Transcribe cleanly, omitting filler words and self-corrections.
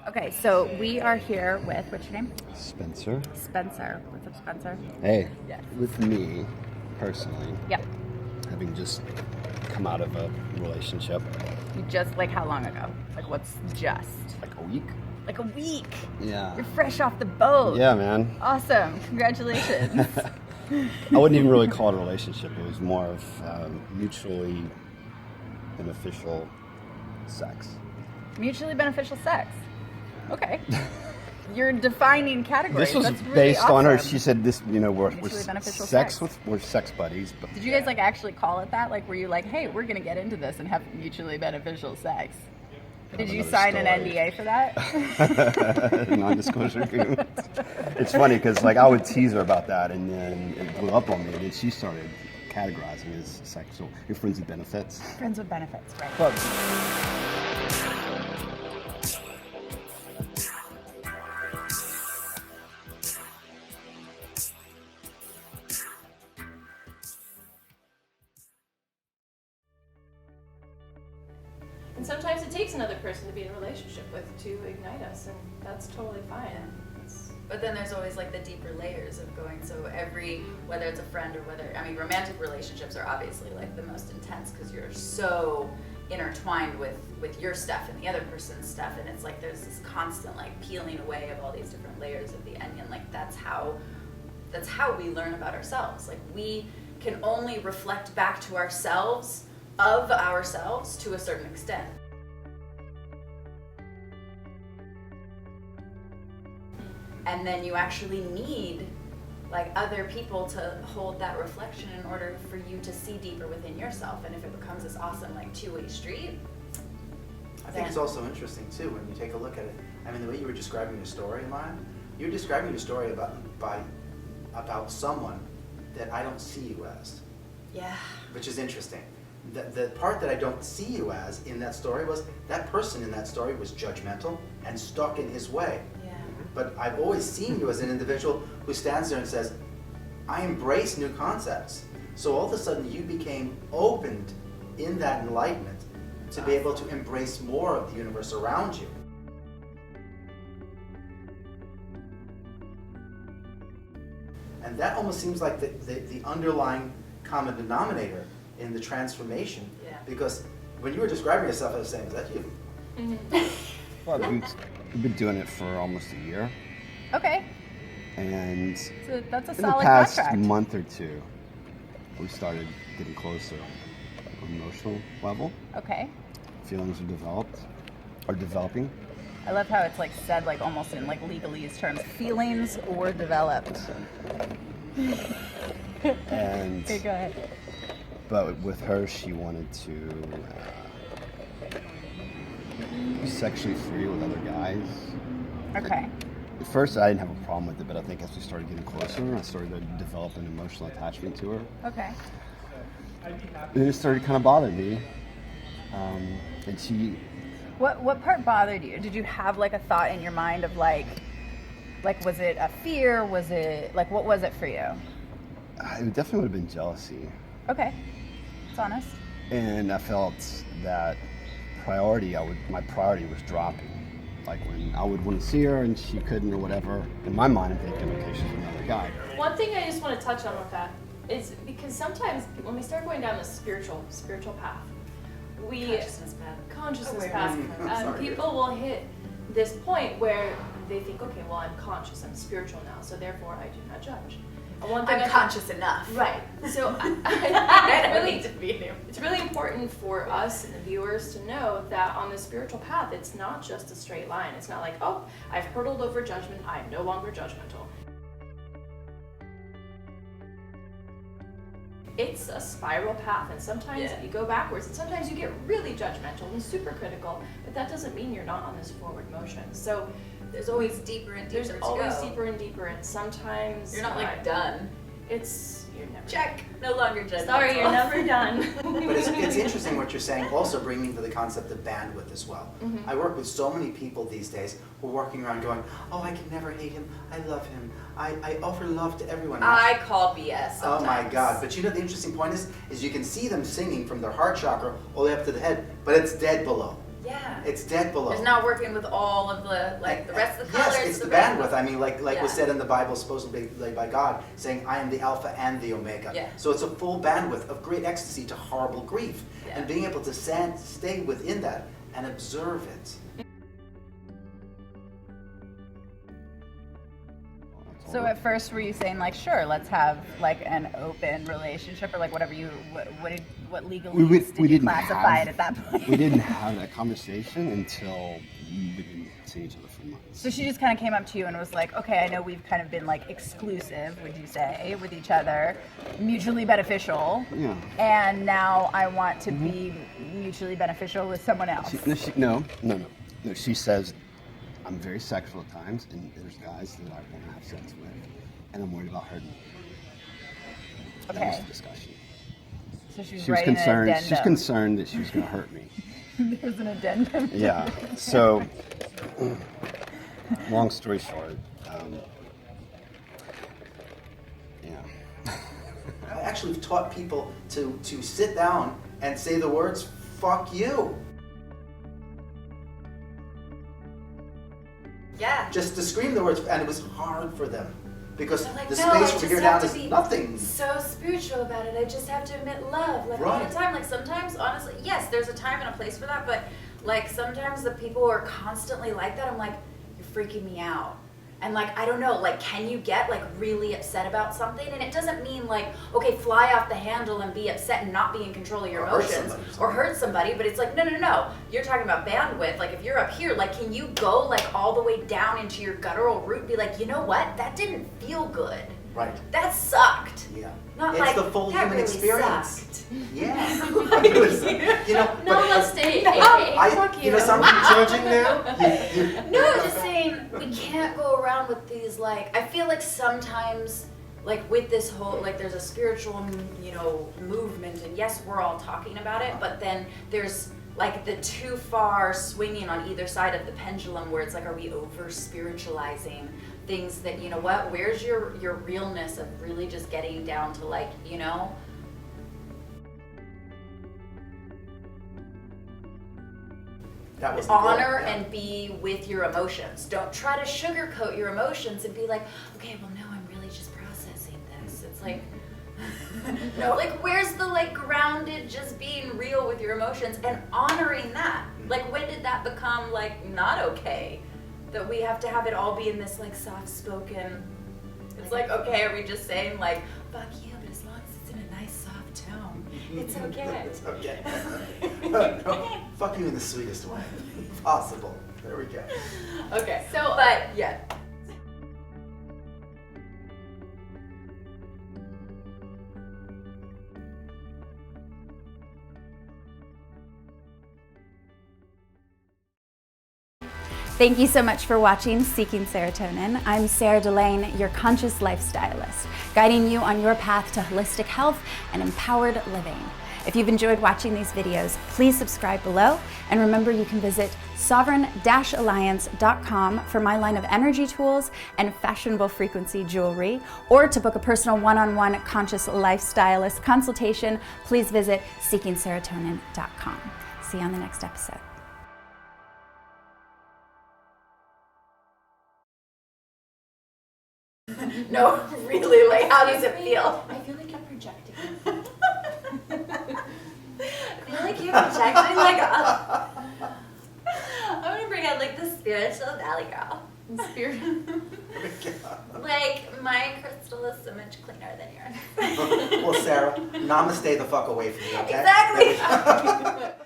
Okay, so we are here with, what's your name? Spencer. Spencer. What's up, Spencer? Hey, Yes. with me, personally, Yep. having just come out of a relationship, You just, like, how long ago? Like, what's just? like a week. Like a week. Yeah. You're fresh off the boat. Yeah, man. Awesome. Congratulations. I wouldn't even really call it a relationship. It was more of mutually beneficial sex. Mutually beneficial sex. Okay. You're defining categories. This was That's really based on her. awesome. She said this. We're Mutually beneficial sex sex. with we're sex buddies. But Did you guys, like, actually call it that? Like, were you like, hey, we're going to get into this and have mutually beneficial sex? Did you another sign an story. NDA for that? Non-disclosure agreement. It's funny because like I would tease her about that, and then it blew up on me, and then she started categorizing as sexual. Your friends with benefits. Friends with benefits, right? But And sometimes it takes another person to be in a relationship with to ignite us, and that's totally fine. But then there's always like the deeper layers of going. So whether it's a friend or romantic relationships are obviously like the most intense because you're so intertwined with your stuff and the other person's stuff, and it's like there's this constant like peeling away of all these different layers of the onion. Like that's how we learn about ourselves. Like we can only reflect back to ourselves of ourselves to a certain extent. And then you actually need like other people to hold that reflection in order for you to see deeper within yourself. And if it becomes this awesome like two-way street, I think it's also interesting too when you take a look at it. I mean, the way you were describing your story, Amaya, you were describing your story about someone that I don't see you as. yeah. Which is interesting. The part that I don't see you as in that story was that person in that story was judgmental and stuck in his way. Yeah. But I've always seen you as an individual who stands there and says, I embrace new concepts. So all of a sudden you became opened in that enlightenment to be able to embrace more of the universe around you. And that almost seems like the underlying common denominator in the transformation. Yeah. Because when you were describing yourself, I was saying, is that you? well, we've been doing it for almost a year, Okay. and So that's a in the solid past contract. month or two, we started getting closer on an emotional level. Okay. Feelings are developing. I love how it's like said like almost in like legalese terms. Feelings or developed. And Okay, go ahead. but with her, she wanted to be sexually free with other guys. Okay. At first, I didn't have a problem with it, but I think as we started getting closer, I started to develop an emotional attachment to her. Okay. And it started kind of bothering me. And she, What part bothered you? Did you have like a thought in your mind of like was it a fear? Was it like what was it for you? it definitely would have been jealousy. Okay. It's honest. And I felt that my priority was dropping. Like when I would want to see her and she couldn't or whatever, in my mind I'm thinking, okay, she's with another guy. One thing I just want to touch on with that is because sometimes when we start going down the spiritual path, consciousness path, Sorry. people will hit this point where they think, okay, well, I'm conscious, I'm spiritual now, so therefore I do not judge. And one thing I'm conscious enough. Right. So I don't really, need to be new. it's really important for us and the viewers to know that on the spiritual path, it's not just a straight line. It's not like, oh, I've hurdled over judgment, I'm no longer judgmental. It's a spiral path, and sometimes you go backwards, and sometimes you get really judgmental and super critical, but that doesn't mean you're not on this forward motion. So There's always deeper and deeper there's to always go. deeper and deeper, and sometimes You're not like done. You're never Check. No longer judgmental. Sorry, you're never done. But it's interesting what you're saying, also bringing to the concept of bandwidth as well. Mm-hmm. I work with so many people these days who are walking around going, oh, I can never hate him, I love him, I offer love to everyone else. I call BS sometimes. Oh my God, but you know the interesting point is you can see them singing from their heart chakra all the way up to the head, but it's dead below. Yeah. It's dead below. It's not working with all of the the rest of the colors. Yes, it's the rainbow. bandwidth. I mean, like was said in the Bible, supposedly by God, saying, "I am the Alpha and the Omega." Yeah. So it's a full bandwidth of great ecstasy to horrible grief, Yeah. and being able to stay within that and observe it. So at first, were you saying like, sure, let's have like an open relationship, or like whatever you what legalese did you classify it at that point? We didn't have that conversation until we didn't see each other for months. So she just kind of came up to you and was like, okay, I know we've kind of been like exclusive, would you say, with each other, mutually beneficial. Yeah. And now I want to be mutually beneficial with someone else. No. She says, I'm very sexual at times, and there's guys that I want to have sex with, and I'm worried about hurting them. That was Okay. the discussion. So she was She was writing concerned. an She's addendum. concerned that she was going to hurt me. There's an addendum. Yeah. So, long story short, yeah. I actually taught people to sit down and say the words "fuck you." Yeah. Just to scream the words, and it was hard for them because They're like, the no, I space just from here have down to is be nothing. so spiritual about it. I just have to admit love, like all Right. the time. Like sometimes, honestly, yes, there's a time and a place for that, but like sometimes the people who are constantly like that, I'm like, you're freaking me out. And like, I don't know, like, can you get like really upset about something? And it doesn't mean like, okay, fly off the handle and be upset and not be in control of your Or hurt emotions somebody. or hurt somebody. But it's like, no. You're talking about bandwidth. Like if you're up here, like, can you go like all the way down into your guttural root and be like, you know what? That didn't feel good. Right. That sucked. Yeah. Not It's like, the full that human really experience. sucked. Yeah. It was, you know. No, but- let's stay. fuck you. know something. Judging now? No, I'm just saying we can't go around with these like. I feel like sometimes, like with this whole like, there's a spiritual, movement, and yes, we're all talking about it, but then there's like the too far swinging on either side of the pendulum, where it's like, are we over spiritualizing things that, you know what? Where's your realness of really just getting down to like, That was the goal, honor yeah. and be with your emotions. Don't try to sugarcoat your emotions and be like, okay, well, no, I'm really just processing this. It's like, no, like, where's the like grounded, just being real with your emotions and honoring that? Like, when did that become like not okay? That we have to have it all be in this like soft spoken. It's like, okay, are we just saying like, fuck you, but as long as it's in a nice soft tone, it's okay. It's okay. No, fuck you in the sweetest way possible. There we go. Okay. So, but yeah. Thank you so much for watching Seeking Serotonin. I'm Sarah Laine, your conscious lifestylist, guiding you on your path to holistic health and empowered living. If you've enjoyed watching these videos, please subscribe below, and remember you can visit sovereign-alliance.com for my line of energy tools and fashionable frequency jewelry, or to book a personal one-on-one conscious lifestylist consultation, please visit seekingserotonin.com. See you on the next episode. No, really, like, how does it feel? I feel like you're projecting. I feel like you're projecting like I'm gonna bring out like the spiritual valley girl. Spirit. Like, my crystal is so much cleaner than yours. Well, Sarah, namaste the fuck away from me, okay? Exactly.